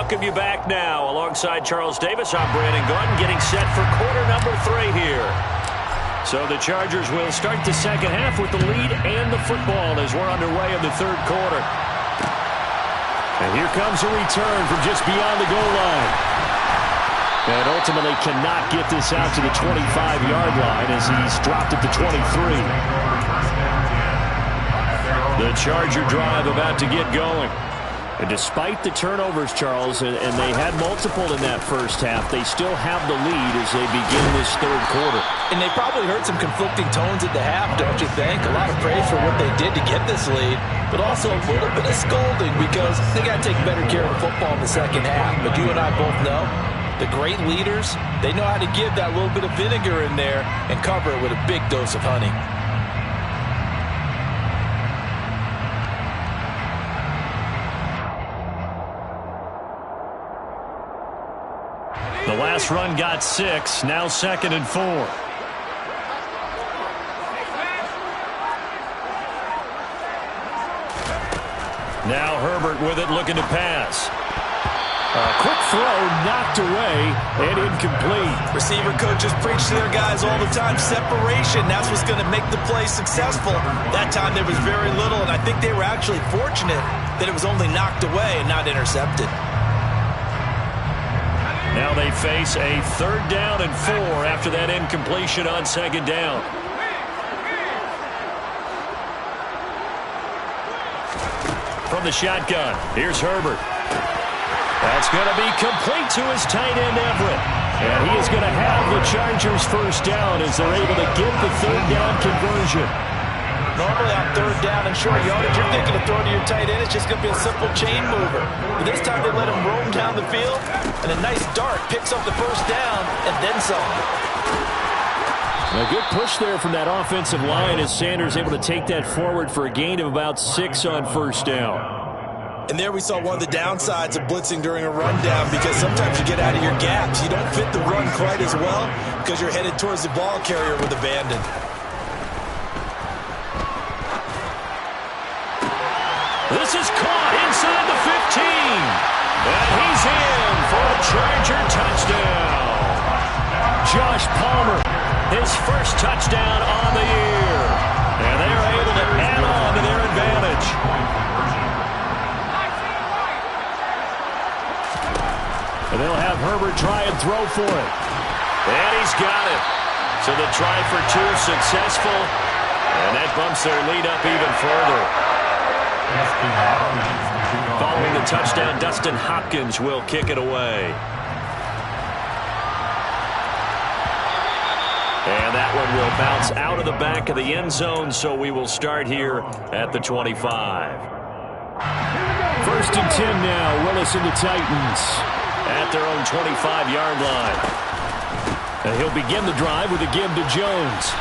welcome you back now. Alongside Charles Davis, I'm Brandon Gaudin, getting set for quarter number 3 here. So the Chargers will start the second half with the lead and the football as we're underway in the third quarter. And here comes a return from just beyond the goal line. And ultimately cannot get this out to the 25-yard line as he's dropped at the 23. The Charger drive about to get going. And despite the turnovers, Charles, and they had multiple in that first half, they still have the lead as they begin this third quarter. And they probably heard some conflicting tones at the half, don't you think? A lot of praise for what they did to get this lead, but also a little bit of scolding because they got to take better care of the football in the second half. But you and I both know the great leaders, they know how to give that little bit of vinegar in there and cover it with a big dose of honey. The last run got 6, now 2nd and 4. Now Herbert with it, looking to pass. A quick throw knocked away and incomplete. Receiver coaches preach to their guys all the time. Separation, that's what's going to make the play successful. That time there was very little, and I think they were actually fortunate that it was only knocked away and not intercepted. Now they face a 3rd down and 4 after that incompletion on 2nd down. From the shotgun, here's Herbert. That's going to be complete to his tight end, Everett. And he is going to have the Chargers first down as they're able to get the 3rd down conversion. Normally on 3rd down and short yardage, you're thinking of throwing to your tight end. It's just going to be a simple chain mover. But this time they let him roam down the field, and a nice dart picks up the first down and then some. A good push there from that offensive line as Sanders able to take that forward for a gain of about 6 on first down. And there we saw one of the downsides of blitzing during a rundown because sometimes you get out of your gaps. You don't fit the run quite as well because you're headed towards the ball carrier with abandon. This is caught inside the 15. And he's in for a Charger touchdown. Josh Palmer, his first touchdown on the year. And they are able to add on to their advantage. And they'll have Herbert try and throw for it. And he's got it. So the try for 2 successful. And that bumps their lead up even further. Following the touchdown, Dustin Hopkins will kick it away. And that one will bounce out of the back of the end zone, so we will start here at the 25. 1st and 10 now, Willis and the Titans at their own 25-yard line. And he'll begin the drive with a give to Jones.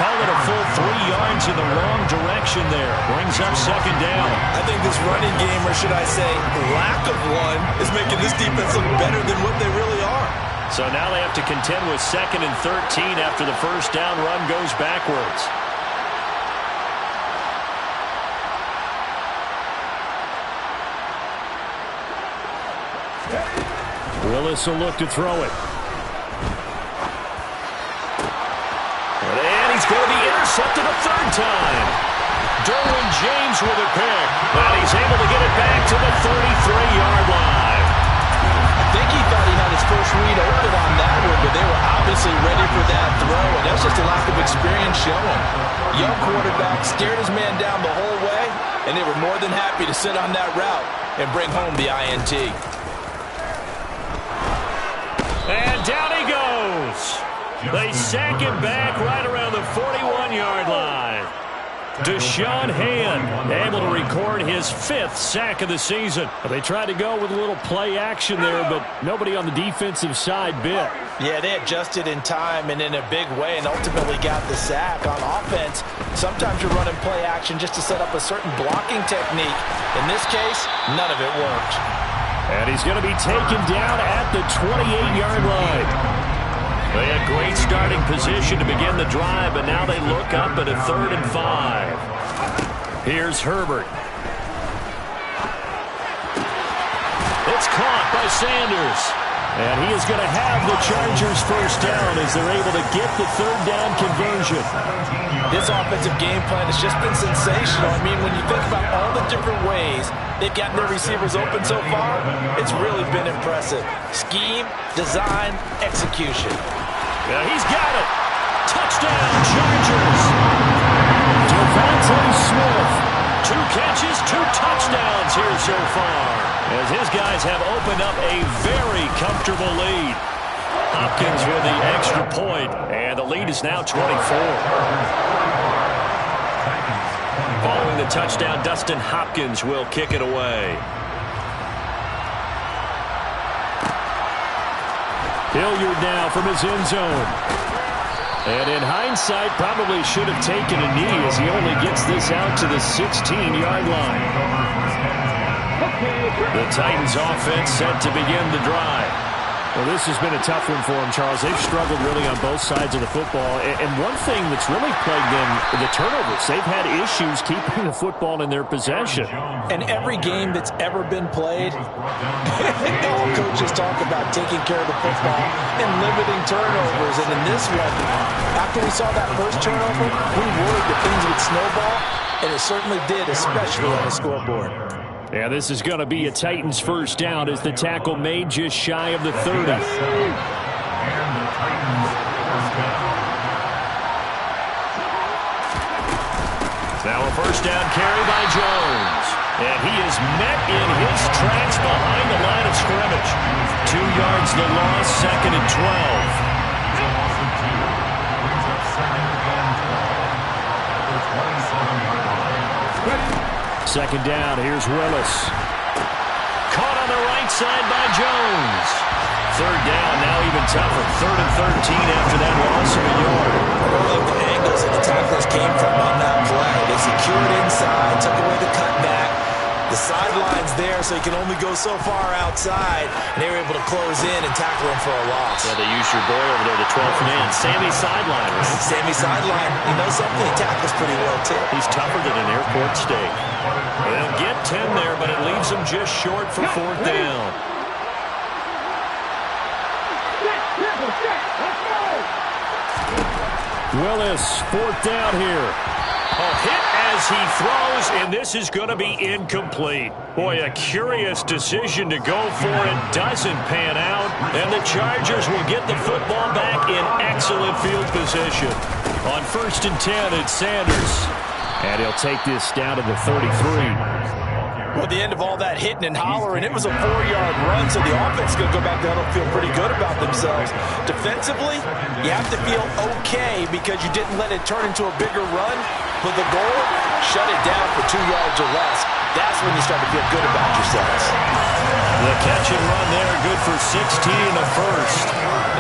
Call it a full 3 yards in the wrong direction there. Brings up 2nd down. I think this running game, or should I say lack of one, is making this defense look better than what they really are. So now they have to contend with 2nd and 13 after the first down run goes backwards. Willis will look to throw it. And he's going to be intercepted a 3rd time. Derwin James with a pick. And he's able to get it back to the 33-yard line. I think he thought he had his first read open on that one, but they were obviously ready for that throw, and that's just a lack of experience showing. Young quarterback stared his man down the whole way, and they were more than happy to sit on that route and bring home the INT. And down he goes. They sack him back right around the 41-yard line. Deshaun Hand able to record his 5th sack of the season. They tried to go with a little play action there, but nobody on the defensive side bit. Yeah, they adjusted in time and in a big way and ultimately got the sack. On offense, sometimes you're running play action just to set up a certain blocking technique. In this case, none of it worked. And he's going to be taken down at the 28-yard line. They had great starting position to begin the drive, but now they look up at a 3rd and 5. Here's Herbert. It caught by Sanders. And he is going to have the Chargers first down as they're able to get the third down conversion. This offensive game plan has just been sensational. I mean, when you think about all the different ways they've gotten their receivers open so far, it's really been impressive. Scheme, design, execution. Yeah, he's got it. Touchdown, Chargers. Devontae Smith. 2 catches, 2 touchdowns here so far, as his guys have opened up a very comfortable lead. Hopkins with the extra point, and the lead is now 24. Following the touchdown, Dustin Hopkins will kick it away. Hilliard now from his end zone. And in hindsight, probably should have taken a knee as he only gets this out to the 16-yard line. The Titans offense set to begin the drive. Well, this has been a tough one for them, Charles. They've struggled really on both sides of the football. And one thing that's really plagued them, the turnovers. They've had issues keeping the football in their possession. And every game that's ever been played, all coaches talk about taking care of the football and limiting turnovers. And in this one, after we saw that first turnover, we worried that things would snowball, and it certainly did, especially on the scoreboard. Yeah, this is going to be a Titans first down as the tackle made just shy of the 30. Now a first down carry by Jones. And he is met in his tracks behind the line of scrimmage. 2 yards the loss, 2nd and 12. Second down, here's Willis. Caught on the right side by Jones. Third down, now even tougher. 3rd and 13 after that loss of a yard. I love the angles that the tacklers came from on that play. They secured inside, took away the cutback. The sideline's there, so he can only go so far outside. And they were able to close in and tackle him for a loss. Yeah, they used your boy over there, the 12th man, Sammy Sideline. Sammy Sideline, you know something? He tackles pretty well, too. He's tougher than an airport steak. They'll get 10 there, but it leaves them just short for 4th down. Willis, 4th down here. A hit as he throws, and this is going to be incomplete. Boy, a curious decision to go for it. Doesn't pan out, and the Chargers will get the football back in excellent field position. On 1st and 10, it's Sanders. And he'll take this down to the 33. Well, at the end of all that hitting and hollering, it was a 4-yard run, so the offense is going to go back there and feel pretty good about themselves. Defensively, you have to feel okay because you didn't let it turn into a bigger run. But the goal, shut it down for 2 yards or less. That's when you start to feel good about yourselves. The catch and run there, good for 16 and a first.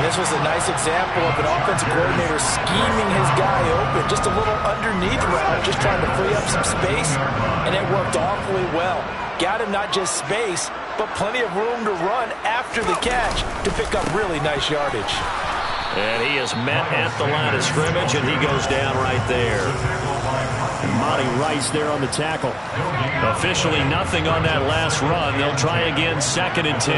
And this was a nice example of an offensive coordinator scheming his guy open. Just a little underneath route, just trying to free up some space, and it worked awfully well. Got him not just space, but plenty of room to run after the catch to pick up really nice yardage. And he is met at the line of scrimmage, and he goes down right there. And Monty Rice there on the tackle. Officially nothing on that last run. They'll try again, 2nd and 10.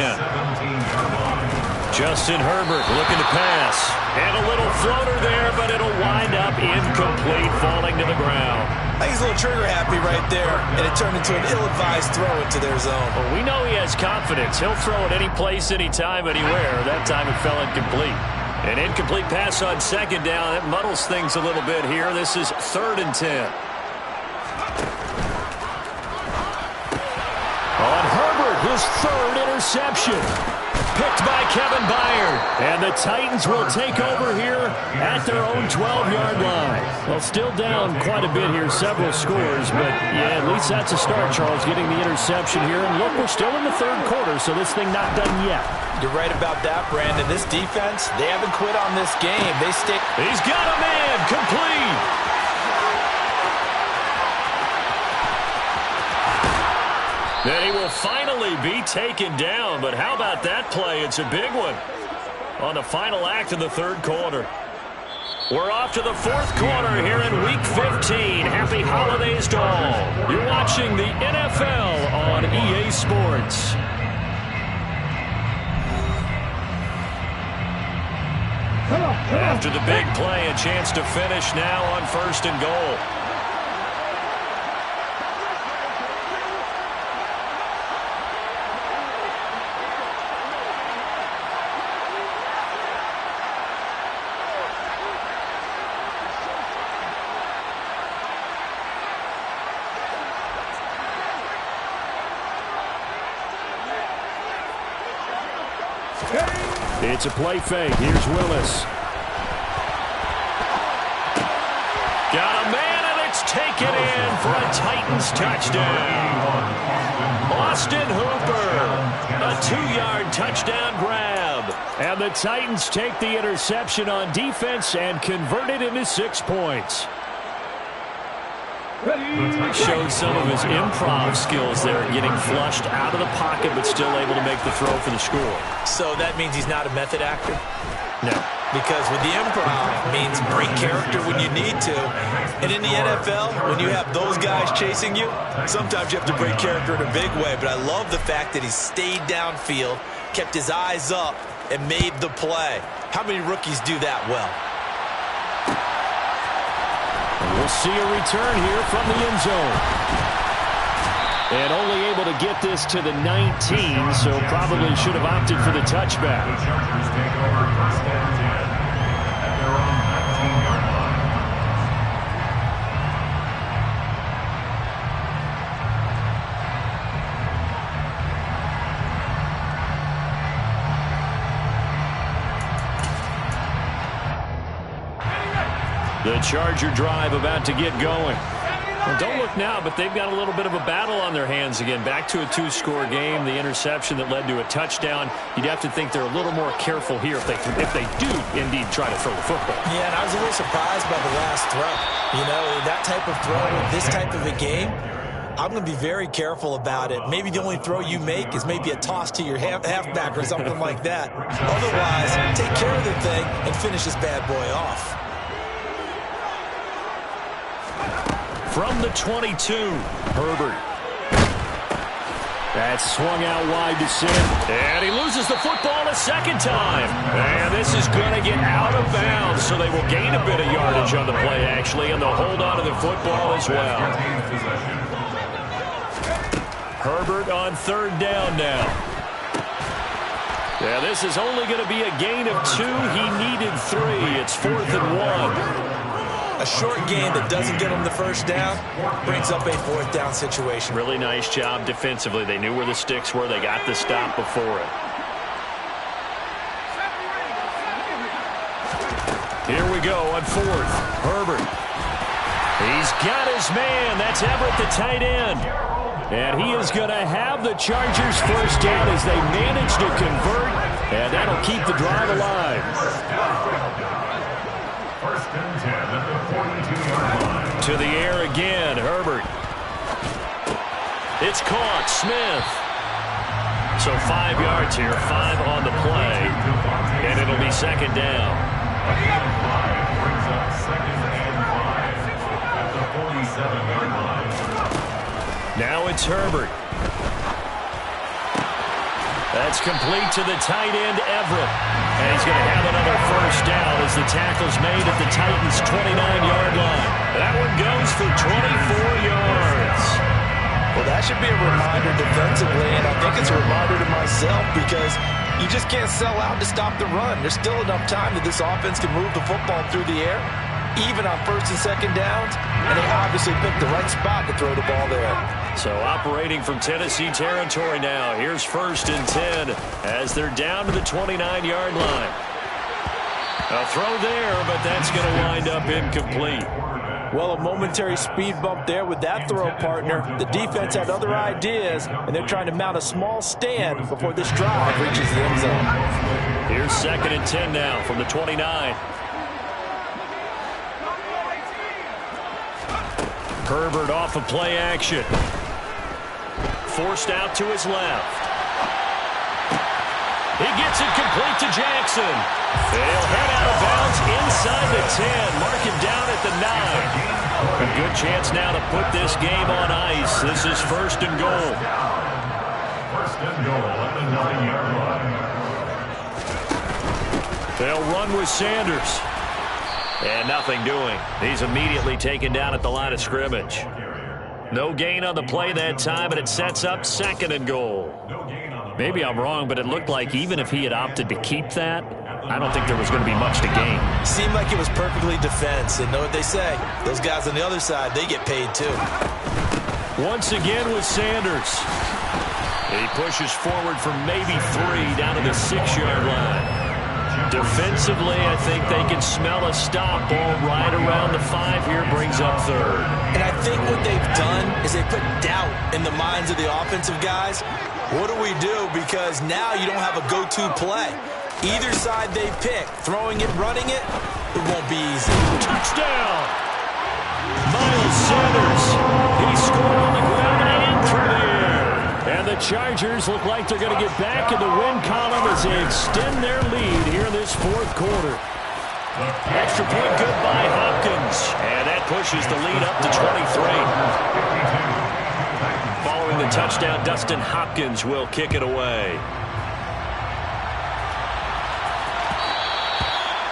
Justin Herbert looking to pass. And a little floater there, but it'll wind up incomplete, falling to the ground. I think he's a little trigger happy right there, and it turned into an ill-advised throw into their zone. Well, we know he has confidence. He'll throw it any place, anytime, anywhere. That time it fell incomplete. An incomplete pass on 2nd down. That muddles things a little bit here. This is 3rd and 10. On Herbert, his 3rd interception. Picked by Kevin Byard. And the Titans will take over here at their own 12-yard line. Well, still down quite a bit here, several scores. But, yeah, at least that's a start, Charles, getting the interception here. And, look, we're still in the 3rd quarter, so this thing not done yet. You're right about that, Brandon. This defense, they haven't quit on this game. They stick. He's got a man. Complete. Then he will finally be taken down. But how about that play? It's a big one on the final act of the 3rd quarter. We're off to the 4th quarter here in Week 15. Happy holidays to all. You're watching the NFL on EA Sports. After the big play, a chance to finish now on 1st and goal. It's a play fake. Here's Willis. Got a man, and it's taken in for a Titans touchdown. Austin Hooper, a 2-yard touchdown grab. And the Titans take the interception on defense and convert it into 6 points. Showed some of his improv skills there, getting flushed out of the pocket but still able to make the throw for the score. So that means he's not a method actor? No. Because with the improv, it means break character when you need to. And in the NFL, when you have those guys chasing you, sometimes you have to break character in a big way. But I love the fact that he stayed downfield, kept his eyes up, and made the play. How many rookies do that well? We'll see a return here from the end zone. And only able to get this to the 19, so probably should have opted for the touchback. The Charger drive about to get going. Well, don't look now, but they've got a little bit of a battle on their hands again. Back to a 2-score game. The interception that led to a touchdown. You'd have to think they're a little more careful here if they do indeed try to throw the football. Yeah, and I was a little surprised by the last throw. You know, that type of throw in this type of a game, I'm going to be very careful about it. Maybe the only throw you make is maybe a toss to your halfback or something like that. Otherwise, take care of the thing and finish this bad boy off. From the 22, Herbert. That's swung out wide to Sim. And he loses the football a second time. And this is going to get out of bounds, so they will gain a bit of yardage on the play, actually, and they'll hold on to the football as well. Herbert on 3rd down now. Yeah, this is only going to be a gain of 2. He needed 3. It's 4th and 1. A short gain that doesn't get them the first down brings up a 4th down situation. Really nice job defensively. They knew where the sticks were. They got the stop before it. Here we go on 4th. Herbert. He's got his man. That's Everett, the tight end. And he is going to have the Chargers first down as they manage to convert. And that'll keep the drive alive. To the air again, Herbert. It's caught, Smith. So 5 yards here, 5 on the play, and it'll be 2nd down. Now it's Herbert. That's complete to the tight end, Everett. And he's going to have another first down as the tackle's made at the Titans' 29-yard line. That one goes for 24 yards. Well, that should be a reminder defensively, and I think it's a reminder to myself because you just can't sell out to stop the run. There's still enough time that this offense can move the football through the air, even on 1st and 2nd downs, and they obviously picked the right spot to throw the ball there. So operating from Tennessee territory now. Here's 1st and 10 as they're down to the 29-yard line. A throw there, but that's going to wind up incomplete. Well, a momentary speed bump there with that throw, partner. The defense had other ideas, and they're trying to mount a small stand before this drive reaches the end zone. Here's 2nd and 10 now from the 29. Herbert off of play action. Forced out to his left. He gets it complete to Jackson. They'll head out of bounds inside the 10. Mark him down at the 9. A good chance now to put this game on ice. This is 1st and goal. 1st and goal at the 9-yard line. They'll run with Sanders. And nothing doing. He's immediately taken down at the line of scrimmage. No gain on the play that time, and it sets up 2nd and goal. Maybe I'm wrong, but it looked like even if he had opted to keep that, I don't think there was going to be much to gain. Seemed like it was perfectly defense. And know what they say? Those guys on the other side, they get paid too. Once again with Sanders. He pushes forward for maybe 3 down to the 6-yard line. Defensively, I think they can smell a stop. Ball right around the 5 here, brings up 3rd. And I think what they've done is they put doubt in the minds of the offensive guys. What do we do? Because now you don't have a go-to play. Either side they pick, throwing it, running it, it won't be easy. Touchdown! Miles Sanders. He scored on the ground and through the air. And the Chargers look like they're going to get back in the win column as they extend their lead here in this 4th quarter. Extra point good by Hopkins. And that pushes the lead up to 23. Following the touchdown, Dustin Hopkins will kick it away.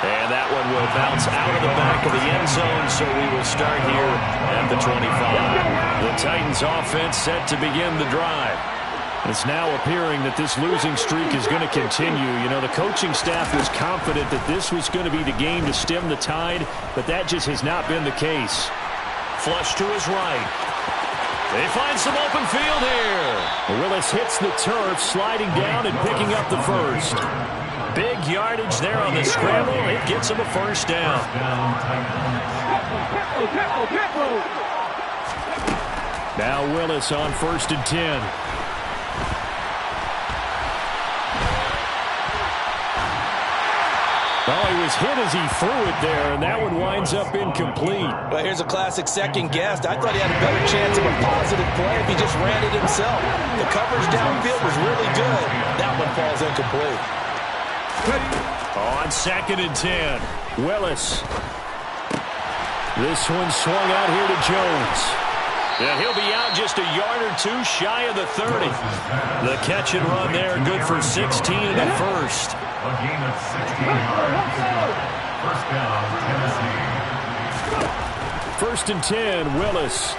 And that one will bounce out of the back of the end zone, so we will start here at the 25. The Titans offense set to begin the drive. It's now appearing that this losing streak is going to continue. You know, the coaching staff was confident that this was going to be the game to stem the tide, but that just has not been the case. Flush to his right. They find some open field here. Willis hits the turf, sliding down and picking up the first. Big yardage there on the scramble. It gets him a first down. Now Willis on 1st and 10. Oh, he was hit as he threw it there, and that one winds up incomplete. Well, here's a classic second guess. I thought he had a better chance of a positive play if he just ran it himself. The coverage downfield was really good. That one falls incomplete. On 2nd and 10. Willis. This one swung out here to Jones. Yeah, he'll be out just a yard or 2 shy of the 30. The catch and run there, good for 16 in the first. A gain of 16 yards. First down, Tennessee. 1st and 10, Willis.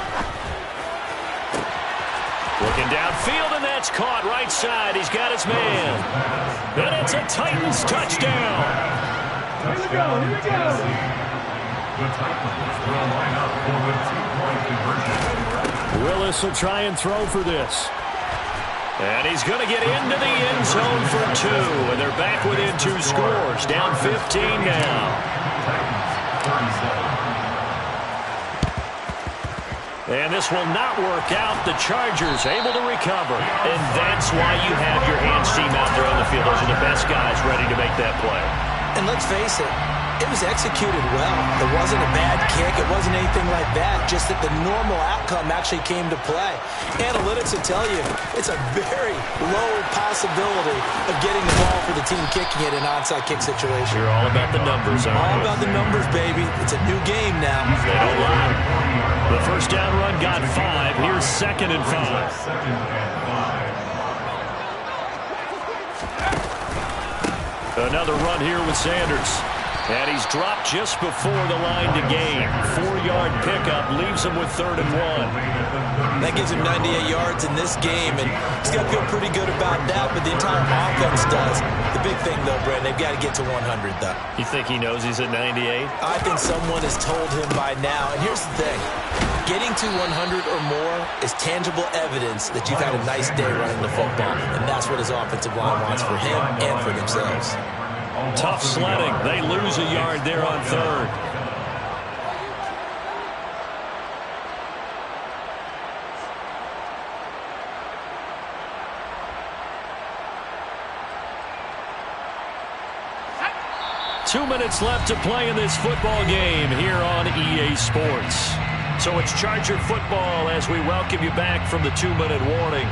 Looking downfield, and that's caught right side. He's got his man. And it's a Titans touchdown. Here we go. The Titans will line up for the 2-point conversion. Willis will try and throw for this. And he's going to get into the end zone for 2. And they're back within 2 scores. Down 15 now. And this will not work out. The Chargers able to recover. And that's why you have your hands team out there on the field. Those are the best guys ready to make that play. And let's face it, it was executed well. It wasn't a bad kick. It wasn't anything like that. Just that the normal outcome actually came to play. Analytics will tell you it's a very low possibility of getting the ball for the team kicking it in an onside kick situation. You're all about the numbers, aren't you? All about the numbers, baby. It's a new game now. They don't lie. The first down run got 5. Here's 2nd and 5. Another run here with Sanders. And he's dropped just before the line to gain. 4-yard pickup leaves him with 3rd and 1. That gives him 98 yards in this game, and he's got to feel pretty good about that, but the entire offense does. The big thing, though, Brent, they've got to get to 100, though. You think he knows he's at 98? I think someone has told him by now. And here's the thing. Getting to 100 or more is tangible evidence that you've had a nice day running the football, and that's what his offensive line wants for him and for themselves. Tough sledding. They lose a yard there on 3rd. Two minutes left to play in this football game here on EA Sports. So it's Charger football as we welcome you back from the 2-minute warning.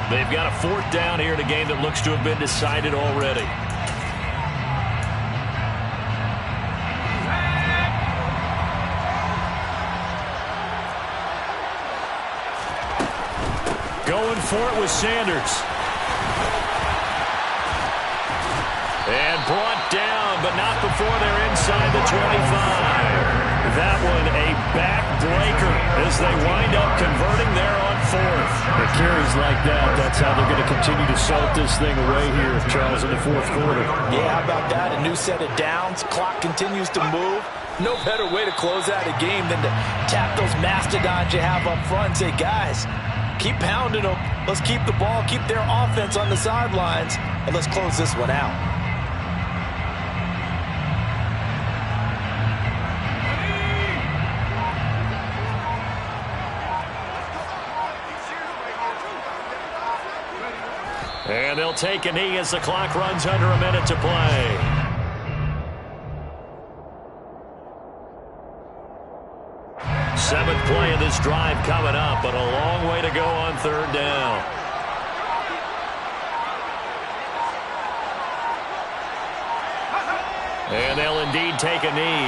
They've got a 4th down here in a game that looks to have been decided already. Going for it with Sanders. And brought down, but not before they're inside the 25. That one a backbreaker as they wind up converting there on fourth. It carries like that. That's how they're going to continue to salt this thing away here, Charles, in the fourth quarter. Yeah, how about that? A new set of downs. Clock continues to move. No better way to close out a game than to tap those mastodons you have up front and say, guys, keep pounding them. Let's keep the ball, keep their offense on the sidelines, and let's close this one out. And they'll take a knee as the clock runs under a minute to play. Seventh play of this drive coming up, but a long way to go on third down. And they'll indeed take a knee.